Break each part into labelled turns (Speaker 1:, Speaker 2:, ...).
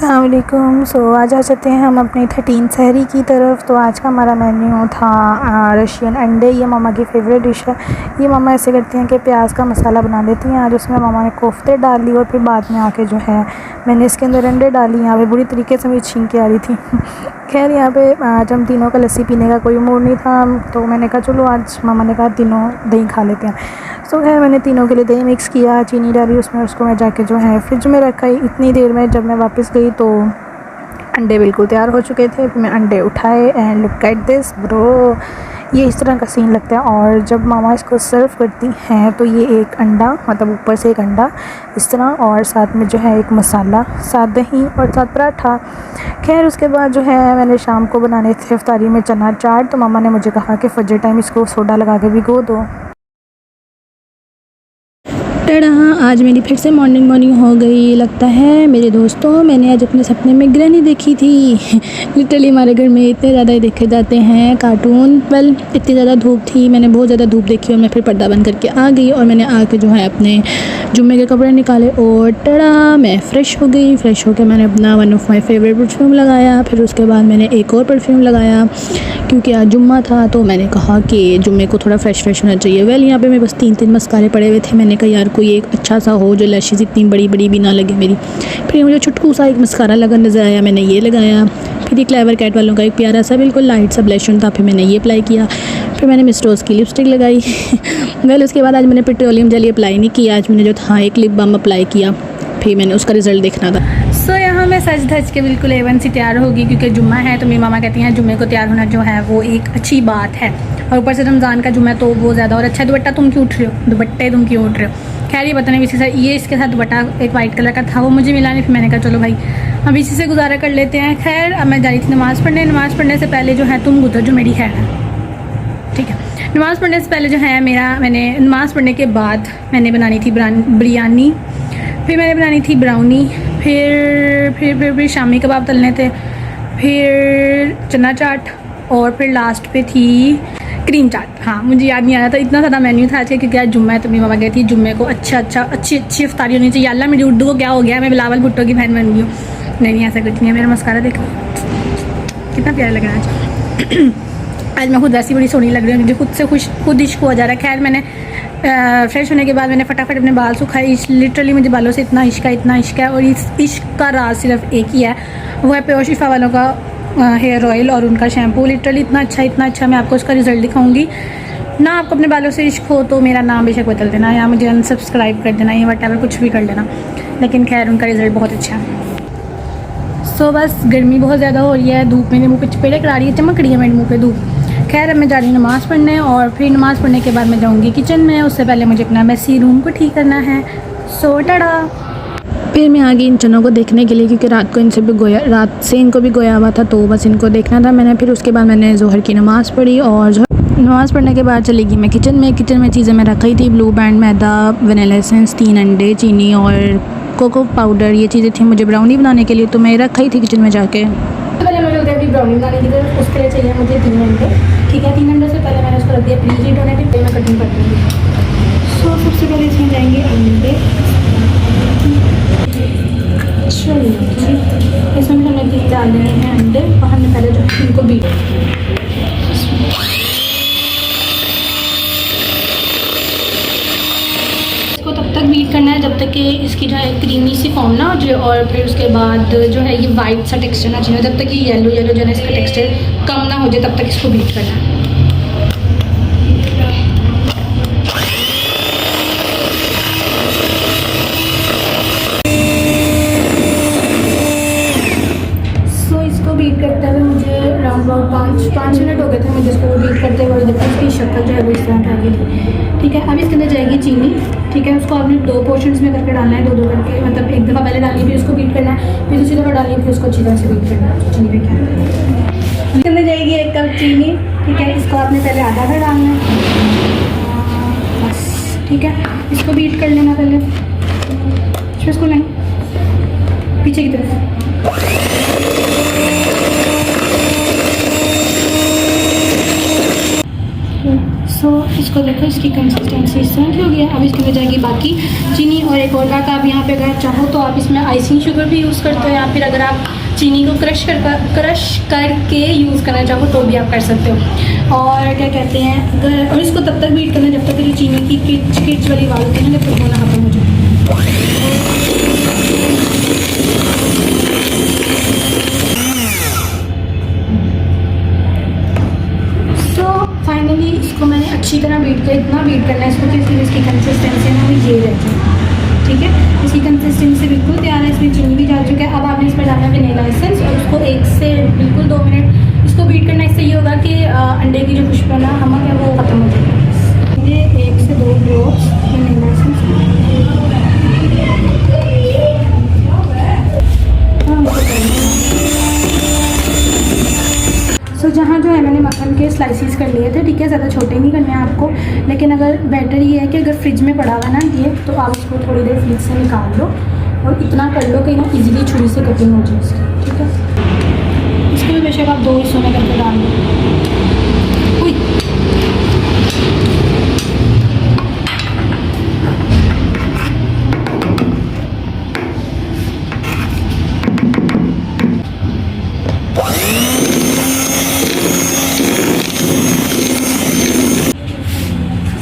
Speaker 1: अस्सलाम वालेकुम। आज आ जाते हैं हम अपनी 13 सहरी की तरफ। तो आज का हमारा मेन्यू था रशियन अंडे। ये मामा की फ़ेवरेट डिश है। ये मामा ऐसे करती हैं कि प्याज का मसाला बना लेती हैं। आज उसमें मामा ने कोफ्ते डाल ली और फिर बाद में आके जो है मैंने इसके अंदर अंडे डाली। यहाँ पे बुरी तरीके से मुझे छींक के आ रही थी। खैर यहाँ पे आज हम तीनों का लस्सी पीने का कोई मूड नहीं था, तो मैंने कहा चलो आज मामा ने कहा तीनों दही खा लेते हैं। खैर मैंने तीनों के लिए दही मिक्स किया, चीनी डाली उसमें, उसको मैं जाके जो है फ्रिज में रखा। इतनी देर में जब मैं वापस गई तो अंडे बिल्कुल तैयार हो चुके थे। फिर मैं अंडे उठाए and look at this bro, ये इस तरह का सीन लगता है। और जब मामा इसको सर्व करती हैं तो ये एक अंडा, मतलब ऊपर से एक अंडा इस तरह, और साथ में जो है एक मसाला, साथ दही और साथ पराठा। खैर उसके बाद जो है मैंने शाम को बनाने थे इफ्तारी में चना चाट, तो मामा ने मुझे कहा कि फजर टाइम इसको सोडा लगा के भिगो दो।
Speaker 2: टड़ा, आज मेरी फिर से मॉर्निंग हो गई लगता है मेरे दोस्तों। मैंने आज अपने सपने में ग्रैनी देखी थी। लिटरली हमारे घर में इतने ज़्यादा ही देखे जाते हैं कार्टून। वेल इतनी ज़्यादा धूप थी, मैंने बहुत ज़्यादा धूप देखी और मैं फिर पर्दा बंद करके आ गई और मैंने आके जो है अपने जुम्मे के कपड़े निकाले और टड़ा मैं फ़्रेश हो गई। फ़्रेश होकर मैंने अपना one of my favourite perfume लगाया। फिर उसके बाद मैंने एक और परफ्यूम लगाया क्योंकि आज जुम्मा था, तो मैंने कहा कि जुम्मे को थोड़ा फ्रेश होना चाहिए। वेल यहाँ पे मेरे बस 3 मस्कारे पड़े हुए थे। मैंने कहा यार कोई एक अच्छा सा हो जो लैशेज़ इतनी बड़ी बड़ी भी ना लगे मेरी। फिर मुझे छुटकू सा एक मस्कारा लगा नज़र आया, मैंने ये लगाया। फिर एक क्लेवर कैट वालों का एक प्यारा सा बिल्कुल लाइट सा ब्लश था, फिर मैंने ये अप्लाई किया। फिर मैंने मिस रोज़ की लिपस्टिक लगाई। वेल उसके बाद आज मैंने पेट्रोलियम जेली अप्लाई नहीं किया। आज मैंने जो था एक लिप बाम अप्लाई किया, फिर मैंने उसका रिज़ल्ट देखना था।
Speaker 1: यहाँ मैं सज धज के बिल्कुल एवन सी तैयार होगी क्योंकि जुम्मा है, तो मेरी मामा कहती हैं जुम्मे को तैयार होना जो है वो एक अच्छी बात है। और ऊपर से रमज़ान का जुम्मा तो वो ज़्यादा और अच्छा है। दुपट्टा तुम क्यों उठ रहे हो, दुपट्टे तुम क्यों उठ रहे हो। खैर ये पता नहीं, इसी से ये इसके साथ दुपट्टा एक वाइट कलर का था, वो मुझे मिला नहीं। फिर मैंने कहा चलो भाई अब इसी से गुजारा कर लेते हैं। खैर अब मैं जा रही थी नमाज़ पढ़ने। नमाज़ पढ़ने से पहले जो है तुम गुजर जो मेरी है, ठीक है। नमाज़ पढ़ने से पहले जो है मैंने नमाज़ पढ़ने के बाद मैंने बनानी थी बिरयानी, फिर मैंने बनानी थी ब्राउनी, फिर शामी कबाब तलने थे, फिर चना चाट और फिर लास्ट पे थी क्रीम चाट। हाँ मुझे याद नहीं आ रहा था, इतना ज़्यादा मेन्यू था आज का क्योंकि आज जुम्मा है। तो मेरी मामा कहती है जुम्मे को अच्छी इफ्तारी होनी चाहिए। अल्लाह मेरी उर्दू को क्या हो गया, मैं बिलावल भुट्टो की बहन बन गई हूँ। नहीं ऐसा कुछ नहीं है। मेरा मस्कारा देखो कितना प्यारा लग रहा है आज मैं खुद वैसी बड़ी सोहनी लग रही हूँ, मुझे खुद से खुद इश्क हो जा रहा है। खैर मैंने फ्रेश होने के बाद मैंने फटाफट अपने बाल सुखाए। लिटरली मुझे बालों से इतना इश्क है और इस इश्क का राज सिर्फ एक ही है, वो है प्योर शिफा वालों का हेयर ऑयल और उनका शैम्पू। लिटरली इतना अच्छा, मैं आपको उसका रिज़ल्ट दिखाऊंगी ना। आपको अपने बालों से इश्क हो तो मेरा नाम बेशक बदल देना या मुझे अनसब्सक्राइब कर देना या वट कुछ भी कर लेना, लेकिन खैर उनका रिज़ल्ट बहुत अच्छा है। बस गर्मी बहुत ज़्यादा हो रही है, धूप मेरे मुँह पे चपेड़े करा रही है, चमक रही है मेरे मुँह पे धूप। खैर अब मैं जा रही हूँ नमाज़ पढ़ने और फिर नमाज़ पढ़ने के बाद मैं जाऊँगी किचन में। उससे पहले मुझे अपना मेसी रूम को ठीक करना है। टड़ा।
Speaker 2: फिर मैं आ गई इन चनों को देखने के लिए क्योंकि रात से इनको भी गोया हुआ था, तो बस इनको देखना था मैंने। फिर उसके बाद मैंने ज़ोहर की नमाज़ पढ़ी और नमाज़ पढ़ने के बाद चली गई मैं किचन में चीज़ें मैं रखी थी। ब्लू बैंड, मैदा, वनीला एसेंस, 3 अंडे, चीनी और कोको पाउडर, ये चीज़ें थी मुझे ब्राउनी बनाने के लिए, तो मैं रखी थी किचन में जाके।
Speaker 1: पहले मुझे अभी ब्राउनी बनाने की तरफ उसके लिए चाहिए मुझे 3 अंडे, ठीक है। 3 अंडे से पहले मैंने उसको रख दिया प्री हीट होने के लिए, मैं कटिंग कर दूँगी। सबसे पहले इसमें जाएंगे अंडे। इसमें हमने 3 डाल देने हैं अंडे और हमने पहले जो है इनको बीट तब तक बीट करना है जब तक कि इसकी जो है क्रीमी सी फॉर्म ना हो जाए। और फिर उसके बाद जो है ये वाइट सा टेक्सचर ना चाहिए, जब तक ये येलो जो है इसका टेक्सचर कम ना हो जाए तब तक इसको बीट करना है। इसको बीट करते हुए मुझे अराउंड 5 मिनट हो गए थे मुझे इसको बीट करते हुए, जब इसकी शक्ल जो है वो इस तरह आ गई थी, ठीक है। अब इसके अंदर जाएगी चीनी, ठीक है। उसको आपने 2 पोर्शंस में करके डालना है, 2 करके, मतलब एक दफ़ा पहले डालनी फिर उसको बीट करना है, फिर दूसरी दफ़ा डालनी फिर उसको अच्छी तरह से बीट करना है। चीनी पे क्या इसके अंदर जाएगी 1 कप चीनी, ठीक है। इसको आपने पहले आधा भर डालना है बस, ठीक है। इसको बीट कर लेना पहले, फिर इसको लें पीछे की तरफ। इसको देखो, इसकी कंसिस्टेंसी इस तरह की हो गई है। अब इसकी हो जाएगी बाकी चीनी और एक और बात, आप यहाँ पे अगर चाहो तो आप इसमें आइसिंग शुगर भी यूज़ करते हो, या फिर अगर आप चीनी को क्रश करके यूज़ करना चाहो तो भी आप कर सकते हो। और क्या कहते हैं, अगर और इसको तब तक बीट करना जब तक कि चीनी की किच वाली बात होती है ना, जब तक होना खत्म हो जाए। फाइनली इसको मैंने अच्छी तरह बीट किया, इतना बीट करना है इसको कि इसकी कंसिस्टेंसी है ना वो ये रह जाए। ठीक है, इसकी कंसिस्टेंसी बिल्कुल तैयार है, इसमें चीनी भी डाल चुका है। अब आपने इसमें डालना है वनीला एसेंस और उसको 1 से बिल्कुल 2 मिनट इसको बीट करना। इससे ये होगा कि अंडे की जो खुशबू ना नमक है वो ख़त्म हो जाएगी। ये 1 से 2 ड्रॉप्स वनीला एसेंस। तो जहाँ जो है मैंने मक्खन के स्लाइसिस कर लिए थे, ठीक है, ज़्यादा छोटे नहीं करने हैं आपको। लेकिन अगर बेटर ये है कि अगर फ्रिज में पड़ा हुआ ना ये, तो आप उसको थोड़ी देर फ्रिज से निकाल लो और इतना कर लो कि ना इजीली छुरी से कटिंग हो जाए इसकी। ठीक है, इसको भी बेशक आप 2 हिस्सों में करके डाल दो।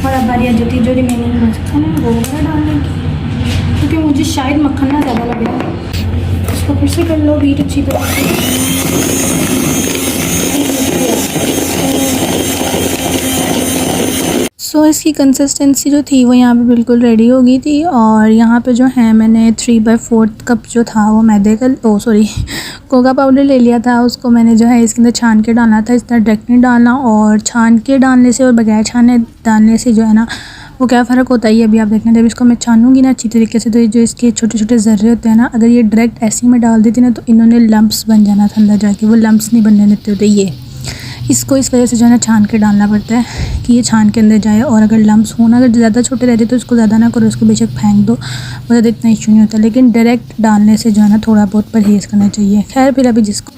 Speaker 1: और अब बारी आ जाती है जो रिमेनिंग मक्खन है वो वगैरह डालने की, क्योंकि मुझे शायद मक्खन ना ज़्यादा लग रहा है। इसको फिर से कर लो बीट अच्छी तरह से।
Speaker 2: सो इसकी कंसिस्टेंसी जो थी वो यहाँ पे बिल्कुल रेडी हो गई थी। और यहाँ पे जो है मैंने 3/4 कप जो था वो मैदे का कोका पाउडर ले लिया था। उसको मैंने जो है इसके अंदर छान के डालना था, इस तरह डायरेक्ट नहीं डालना। और छान के डालने से और बगैर छाने डालने से जो है ना वो क्या फ़र्क होता है ये अभी आप देखना। जब इसको मैं छानूंगी ना अच्छी तरीके से, तो ये जो इसके छोटे छोटे ज़र्रे होते हैं ना, अगर ये डायरेक्ट ऐसे ही में डाल देती ना तो इन्होंने लम्प्स बन जाना था अंदर जाके, वो लम्प्स नहीं बनने देते होते। ये इसको इस वजह से जो है ना छान के डालना पड़ता है कि ये छान के अंदर जाए। और अगर लम्प्स हो ना, अगर ज़्यादा छोटे रहते तो इसको ज़्यादा ना करो, इसको बेशक फेंक दो, वो ज़्यादा इतना इशू नहीं होता। लेकिन डायरेक्ट डालने से जो है ना थोड़ा बहुत परहेज़ करना चाहिए। खैर फिर अभी जिसको,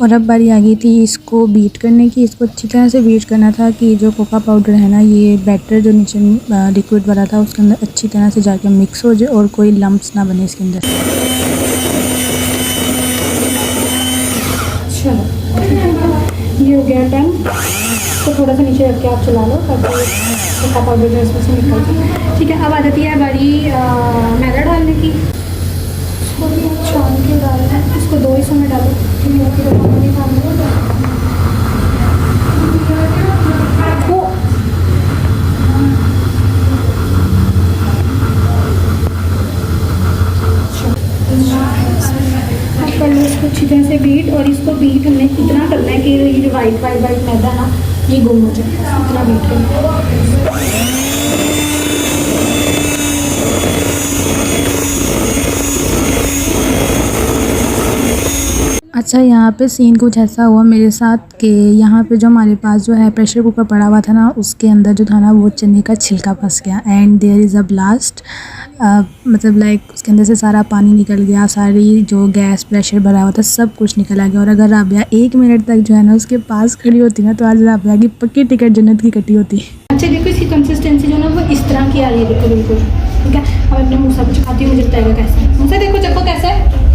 Speaker 2: और अब बारी आ गई थी इसको बीट करने की। इसको अच्छी तरह से बीट करना था कि जो कोका पाउडर है ना, ये बैटर जो नीचे लिक्विड वाला था उसके अंदर अच्छी तरह से जाके मिक्स हो जाए और कोई लम्प्स ना बने इसके अंदर।
Speaker 1: ये हो गया डन। तो थोड़ा सा नीचे रख के आप चला लो ताकि कोका पाउडर जो इसमें से निकल जाए। ठीक है, अब आ जाती है बारी मैदा डालने की। इसको भी छान के डालना है, इसको 2 हिस्सों में डालो, नहीं डालना। कर लो इसको अच्छी तरह से बीट। और इसको बीट हमने इतना करना है कि ये जो वाइट मैदा ना ये गुम हो जाए, इतना बीट करना है।
Speaker 2: अच्छा, यहाँ पे सीन कुछ ऐसा हुआ मेरे साथ कि यहाँ पे जो हमारे पास जो है प्रेशर कुकर पड़ा हुआ था ना, उसके अंदर जो था ना वो चने का छिलका फंस गया। And there is a blast, मतलब लाइक उसके अंदर से सारा पानी निकल गया, सारी जो गैस प्रेशर भरा हुआ था सब कुछ निकल आ गया। और अगर राबिया 1 मिनट तक जो है ना उसके पास खड़ी होती ना, तो आज राबिया की पक्की टिकट जन्नत की कटी होती।
Speaker 1: अच्छा देखो, इसकी कंसिस्टेंसी जो है ना वो इस तरह की आ रही है, देखो बिल्कुल। ठीक है, अब अपने मुँह से कुछ खाती हूँ, मुझे बताएगा कैसे। मुँह से देखो, चखो कैसा है,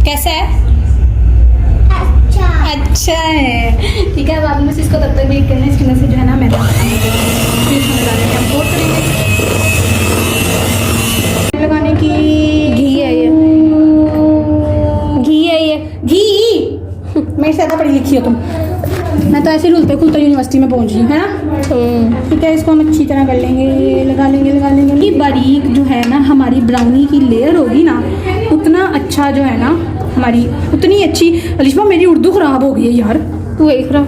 Speaker 1: कैसा है? अच्छा है। ठीक है, अब आपने बस इसको तब तक वेट करना है, इसके अंदर से जो है ना मैदा लगाने की। घी है ये, घी मेरे से ज़्यादा पढ़ी लिखी हो तुम। मैं तो ऐसे रुलते खुलते यूनिवर्सिटी में पहुंच रही हूँ, है ना। ठीक है, इसको हम अच्छी तरह कर लेंगे, लगा लेंगे। ये बारीक जो है ना हमारी ब्राउनी की लेयर होगी ना, उतना अच्छा जो है ना हमारी, उतनी अच्छी। अलिशा मेरी उर्दू ख़राब हो गई है यार, तू एक खराब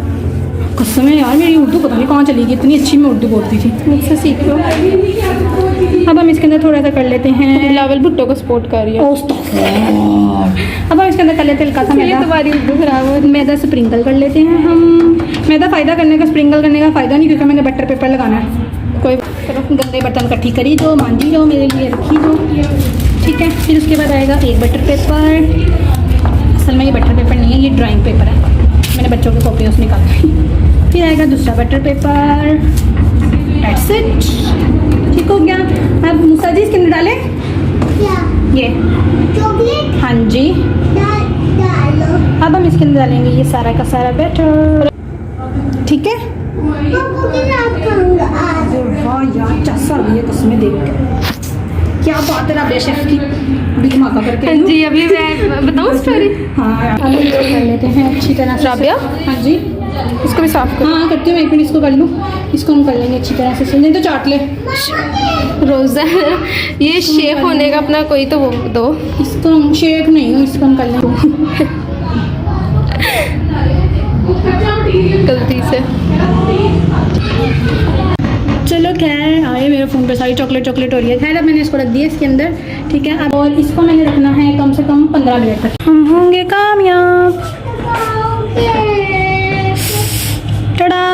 Speaker 1: कसम है यार, मेरी उर्दू पता नहीं कहाँ चली गई, इतनी अच्छी मैं उर्दू बोलती थी। मुझसे सीख लो। अब हम इसके अंदर थोड़ा सा कर लेते हैं,
Speaker 3: बिलावल भुट्टो को सपोर्ट कर रही है।
Speaker 1: अब हम इसके अंदर कर लेते हैं हल्का सा मैदा।
Speaker 3: तुम्हारी उर्दू खराब हो।
Speaker 1: मैदा स्प्रिंकल कर लेते हैं हम। मैदा फ़ायदा करने का, स्प्रिंकल करने का फ़ायदा नहीं, क्योंकि मैंने बटर पेपर लगाना है। कोई गंदे बर्तन इकट्ठी करी जो, मांझी जो, मेरे लिए रखी जो। ठीक है, फिर उसके बाद आएगा एक बटर पेपर। असल में ये बटर पेपर नहीं है, ये ड्राइंग पेपर है। मैंने बच्चों की कॉपी उसमें निकाल दी। फिर आएगा दूसरा बटर पेपर। दैट्स इट, ठीक हो गया। अब मूसा जी इसके अंदर डालें ये
Speaker 4: चॉकलेट
Speaker 1: हाँ जी।
Speaker 4: डालो।
Speaker 1: अब हम इसके अंदर डालेंगे ये सारा का सारा बैटर, ठीक है।
Speaker 4: पापा के साथ खाऊंगा आज।
Speaker 1: वाह यार चस्सा भी है कसमें देख के, क्या बात है राबिया शेफ की भी धमाका करके।
Speaker 3: हाँ जी, अभी मैं बताऊँ स्टोरी।
Speaker 1: हाँ अब हम लोग कर लेते हैं अच्छी तरह से।
Speaker 3: राबिया?
Speaker 1: हाँ जी
Speaker 3: इसको भी साफ करो।
Speaker 1: हाँ करती हूँ, एक मिनट इसको कर लूँ। इसको हम कर लेंगे अच्छी तरह से, नहीं तो चाट ले।
Speaker 3: रोज़ा ये शेफ होने का अपना कोई तो वो दो।
Speaker 1: इसको हम शेक नहीं हो, इसको हम कर लेंगे
Speaker 3: गलती से।
Speaker 1: चलो खैर आए, मेरे फ़ोन पे सारी चॉकलेट हो रही है। खैर अब मैंने इसको रख दिया इसके अंदर, ठीक है। अब और इसको मैंने रखना है कम से कम 15 मिनट तक, हम होंगे कामयाब। टड़ा।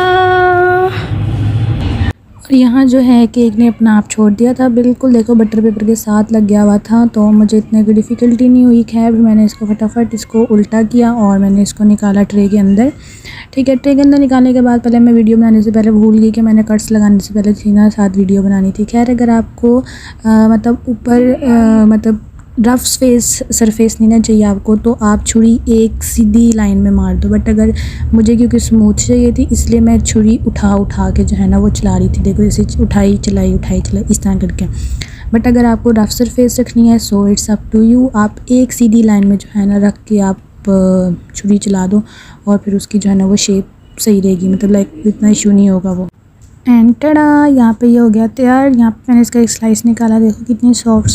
Speaker 2: और यहाँ जो है केक ने अपना आप छोड़ दिया था बिल्कुल, देखो बटर पेपर के साथ लग गया हुआ था, तो मुझे इतने की डिफ़िकल्टी नहीं हुई। खैर मैंने इसको फटाफट इसको उल्टा किया और मैंने इसको निकाला ट्रे के अंदर, ठीक है। ट्रे के अंदर निकालने के बाद पहले मैं वीडियो बनाने से पहले भूल गई कि मैंने कट्स लगाने से पहले 3 वीडियो बनानी थी। खैर अगर आपको मतलब ऊपर मतलब रफ सरफेस नहीं ना चाहिए आपको, तो आप छुरी एक सीधी लाइन में मार दो। बट अगर मुझे क्योंकि स्मूथ चाहिए थी इसलिए मैं छुरी उठा के जो है ना वो चला रही थी, देखो जैसे उठाई चलाई इस तरह करके। बट अगर आपको रफ सरफेस रखनी है so it's up to you, आप एक सीधी लाइन में जो है ना रख के आप छुरी चला दो और फिर उसकी जो है ना वो शेप सही रहेगी, मतलब लाइक इतना इशू नहीं होगा वो। एंड टड़ा, यहाँ पे ये हो गया तैयार। यहाँ पे मैंने इसका एक स्लाइस निकाला, देखो कितनी सॉफ्ट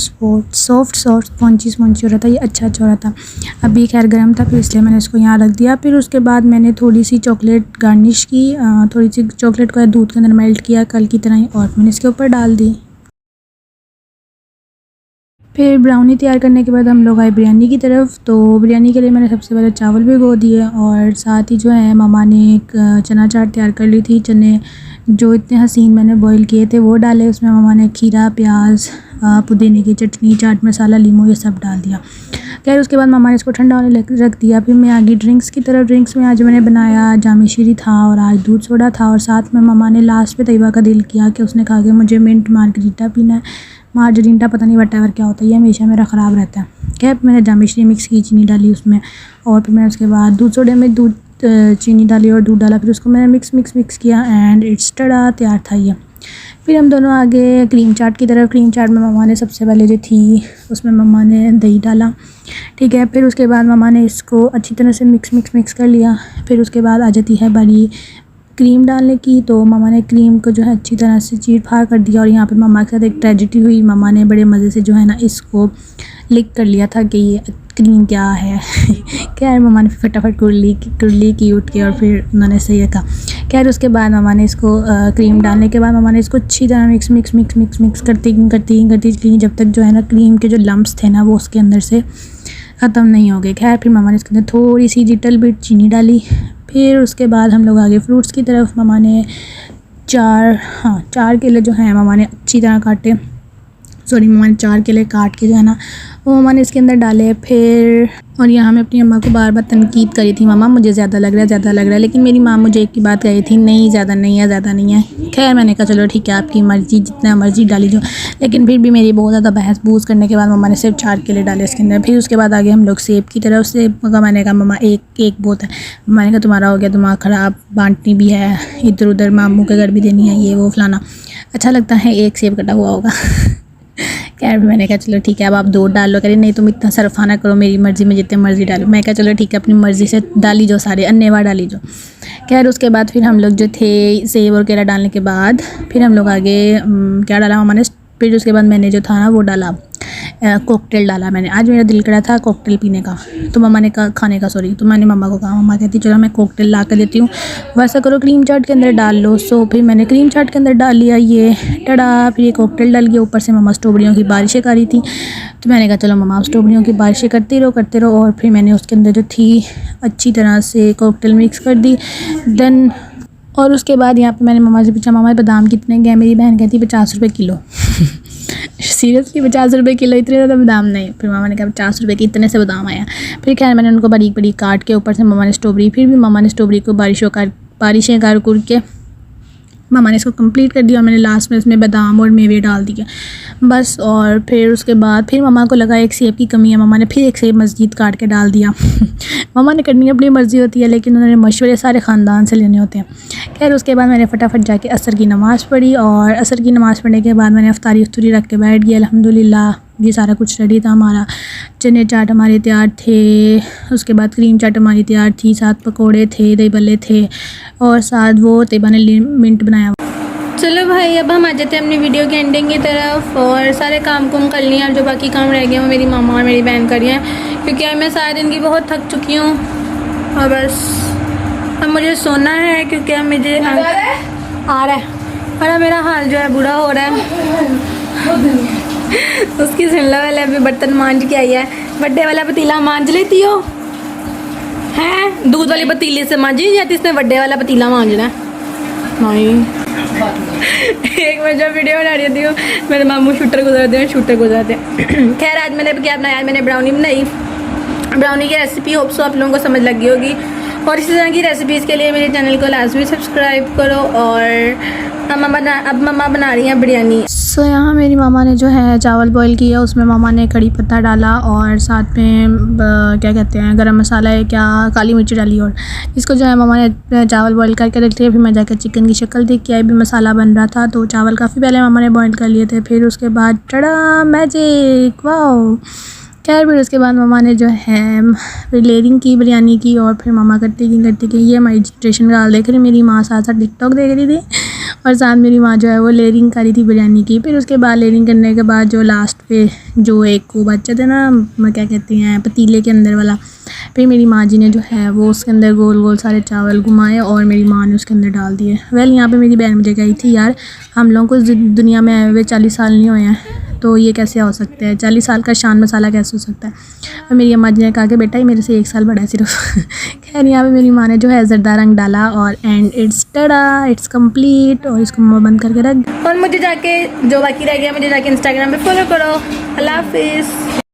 Speaker 2: स्पॉन्ची हो रहा था, ये अच्छा हो रहा था। अभी खैर गर्म था फिर इसलिए मैंने इसको यहाँ रख दिया। फिर उसके बाद मैंने थोड़ी सी चॉकलेट गार्निश की, थोड़ी सी चॉकलेट को दूध के अंदर मेल्ट किया कल की तरह ही, और मैंने इसके ऊपर डाल दी। फिर ब्राउनी तैयार करने के बाद हम लोग आए बिरयानी की तरफ। तो बिरयानी के लिए मैंने सबसे पहले चावल भिगो दिए और साथ ही जो है मामा ने एक चना चाट तैयार कर ली थी। चने जो इतने हसीन मैंने बॉईल किए थे वो डाले उसमें। मामा ने खीरा, प्याज, पुदीने की चटनी, चाट मसाला, लीमू ये सब डाल दिया। खैर उसके बाद मामा ने इसको ठंडा होने रख दिया। फिर मैं आ गई ड्रिंक्स की तरफ। ड्रिंक्स में आज मैंने बनाया जामी शीरी था और आज दूध सोडा था, और साथ में मामा ने लास्ट पे तैयबा का दिल किया कि उसने कहा कि मुझे मिंट मार्गरीटा पीना है। मार्गरीटा पता नहीं वटेवर क्या होता है, ये हमेशा मेरा ख़राब रहता है। खैर मैंने जामी शीरी मिक्स की, चीनी डाली उसमें, और फिर मैंने उसके बाद दूध सोडे में चीनी डाली और दूध डाला। फिर उसको मैंने मिक्स किया एंड इट्स टड़ा तैयार था ये। फिर हम दोनों आगे क्रीम चाट की तरफ। क्रीम चाट में मम्मा ने सबसे पहले जो थी उसमें मम्मा ने दही डाला, ठीक है। फिर उसके बाद मम्मा ने इसको अच्छी तरह से मिक्स कर लिया। फिर उसके बाद आ जाती है बारी क्रीम डालने की। तो मम्मा ने क्रीम को जो है अच्छी तरह से चीर फाड़ कर दिया, और यहाँ पे मम्मा के साथ एक ट्रेजेडी हुई। मम्मा ने बड़े मज़े से जो है ना इसको लिक कर लिया था कि ये क्रीम क्या है खैर मम्मा ने फटाफट कुरली की उठ के, और फिर उन्होंने सही रखा। खैर उसके बाद मम्मा ने इसको क्रीम डालने के बाद मम्मा ने इसको अच्छी तरह मिक्स करती गई जब तक जो है ना क्रीम के जो लम्प्स थे ना वो उसके अंदर से ख़त्म नहीं हो गए। खैर फिर मम्मा ने इसके अंदर थोड़ी सी लिटिल बिट चीनी डाली। फिर उसके बाद हम लोग आगे फ्रूट्स की तरफ। मम्मा ने 4 केले जो हैं मम्मा ने अच्छी तरह काटे, मम्मा ने 4 केले काट के जो है ना वो मम्मा ने इसके अंदर डाले। फिर और यहाँ मैं अपनी अम्मा को बार तनकीद करी थी, मामा मुझे ज़्यादा लग रहा है, लेकिन मेरी माँ मुझे एक की बात कही थी, नहीं ज़्यादा नहीं है। खैर मैंने कहा चलो ठीक है आपकी मर्ज़ी, जितना मर्ज़ी डाली जो। लेकिन फिर भी मेरी बहुत ज़्यादा बहस बूस करने के बाद मम्मा ने सिर्फ 4 केले डाले इसके अंदर। फिर उसके बाद आगे हम लोग सेब की तरफ। सेब का मैंने कहा मम्मा एक बहुत है। मम्मा ने कहा तुम्हारा हो गया दिमाग ख़राब, बांटनी भी है, इधर उधर मामू के घर भी देनी है, ये वो फलाना, अच्छा लगता है एक सेब कटा हुआ होगा खैर मैंने कहा चलो ठीक है अब आप 2 डाल लो। कह रही नहीं तुम इतना सरफाना करो, मेरी मर्ज़ी में जितने मर्ज़ी डालो। मैं कहा चलो ठीक है अपनी मर्ज़ी से डाली जो, सारे अन्नेवा डाली जो। खैर उसके बाद फिर हम लोग जो थे सेब और केला डालने के बाद फिर हम लोग आगे क्या डाला मम्मा ने। फिर उसके बाद मैंने जो था ना वो डाला कॉकटेल डाला मैंने। आज मेरा दिल करा था कॉकटेल पीने का, तो मम्मा ने कहा खाने का तो मैंने मम्मा को कहा, मम्मा कहती चलो मैं कॉकटेल ला कर देती हूँ, वैसा करो क्रीम चाट के अंदर डाल लो। सो फिर मैंने क्रीम चाट के अंदर डाल लिया ये टड़ा। फिर ये कॉकटेल डाल गया। ऊपर से मम्मा स्ट्रॉबेरियों की बारिशें कर रही थी, तो मैंने कहा चलो मम्मा आप स्ट्रॉबेरियों की बारिशें करते रहो। और फिर मैंने उसके अंदर जो थी अच्छी तरह से कॉकटेल मिक्स कर दी। देन और उसके बाद यहाँ पे मैंने मम्मा से पूछा मम्मा बादाम कितने के हैं। मेरी बहन कहती 50 रुपये किलो सीरियसली 50 रुपये किलो, इतने ज़्यादा बादाम नहीं। फिर मामा ने कहा 50 रुपये की इतने से बादाम आया। फिर खैर मैंने उनको बारीक बारीक काट के, ऊपर से मामा ने स्ट्रॉबेरी, फिर भी मामा ने स्ट्रॉबेरी को बारिशें कर कुर के मामा ने इसको कंप्लीट कर दिया। और मैंने लास्ट में इसमें बादाम और मेवे डाल दिए बस। और फिर उसके बाद फिर मामा को लगा एक सेब की कमी है, मामा ने फिर एक सेब मज़ीद काट के डाल दिया। मामा ने करनी अपनी मर्ज़ी होती है, लेकिन उन्होंने मशवरे सारे ख़ानदान से लेने होते हैं। खैर उसके बाद मैंने फटाफट जाके असर की नमाज़ पढ़ी, और असर की नमाज़ पढ़ने के बाद मैंने अफ्तारी रख के बैठ गया। अल्हम्दुलिल्लाह ये सारा कुछ रेडी था हमारा। चने चाट हमारे तैयार थे, उसके बाद क्रीम चाट हमारी तैयार थी, साथ पकोड़े थे, दही भल्ले थे, और साथ वो तैयबा ने मिंट बनाया।
Speaker 1: चलो भाई अब हम आ जाते हैं अपनी वीडियो के एंडिंग की तरफ। और सारे काम कुम कर लिए, अब जो बाकी काम रह गए वो मेरी मामा और मेरी बहन कर रही हैं, क्योंकि आज मैं सारे दिन की बहुत थक चुकी हूँ। और बस अब मुझे सोना है, क्योंकि अब मुझे आ रहा है और अब मेरा हाल जो है बुरा हो रहा है। उसकी सुनला वाले अभी बर्तन मांझ के आई है। बड्डे वाला पतीला मांझ लेती हो हैं? दूध वाली पतीले से मांझी जाती, इसने बड्डे वाला पतीला मांझना है। नहीं एक मैं जब वीडियो बना रही थी मेरे मामू शूटर गुजरते हैं। खैर आज मैंने क्या बनाया, मैंने ब्राउनी बनाई। ब्राउनी की रेसिपी होप सो आप लोगों को समझ लगी होगी। और इसी तरह की रेसिपीज़ के लिए मेरे चैनल को लाजमी सब्सक्राइब करो। और अब मम्मा बना रही हैं बिरयानी।
Speaker 2: सो यहाँ मेरी मामा ने जो है चावल बॉईल किया, उसमें मामा ने कड़ी पत्ता डाला, और साथ में क्या कहते हैं गरम मसाला है क्या, काली मिर्च डाली। और इसको जो है मामा ने चावल बॉईल करके रख लिया। फिर मैं जाकर चिकन की शक्ल देख के आई, भी मसाला बन रहा था, तो चावल काफ़ी पहले मामा ने बॉईल कर लिए थे। फिर उसके बाद टड़ा मैजिक, वाओ। खैर फिर उसके बाद मामा ने जो है लेयरिंग की बिरयानी की, और फिर मामा करती गई ये हमारी जनरेशन का हाल देख रही। मेरी माँ साथ साथ टिकटॉक देख रही थी, और साथ मेरी माँ जो है वो लेयरिंग कर रही थी बिरयानी की। फिर उसके बाद लेयरिंग करने के बाद जो लास्ट पे जो एक को बच्चे थे ना, क्या कहते हैं पतीले के अंदर वाला, फिर मेरी माँ जी ने जो है वो उसके अंदर गोल गोल सारे चावल घुमाए, और मेरी माँ ने उसके अंदर डाल दिए। वेल यहाँ पे मेरी बहन मुझे कही थी यार हम लोगों को दुनिया में आए हुए 40 साल नहीं हुए हैं, तो ये कैसे हो सकता है, 40 साल का शान मसाला कैसे हो सकता है। और मेरी अम्मा जी ने कहा कि बेटा ये मेरे से 1 साल बड़ा है सिर्फ। खैर यहाँ पे मेरी माँ ने जो है ज़रदा रंग डाला, और एंड इट्स कंप्लीट। और इसको मम्मा बंद करके रख।
Speaker 1: और मुझे जाके जो बाकी रह गया मुझे जाके इंस्टाग्राम पे फॉलो करो। अल्लाह हाफिज़।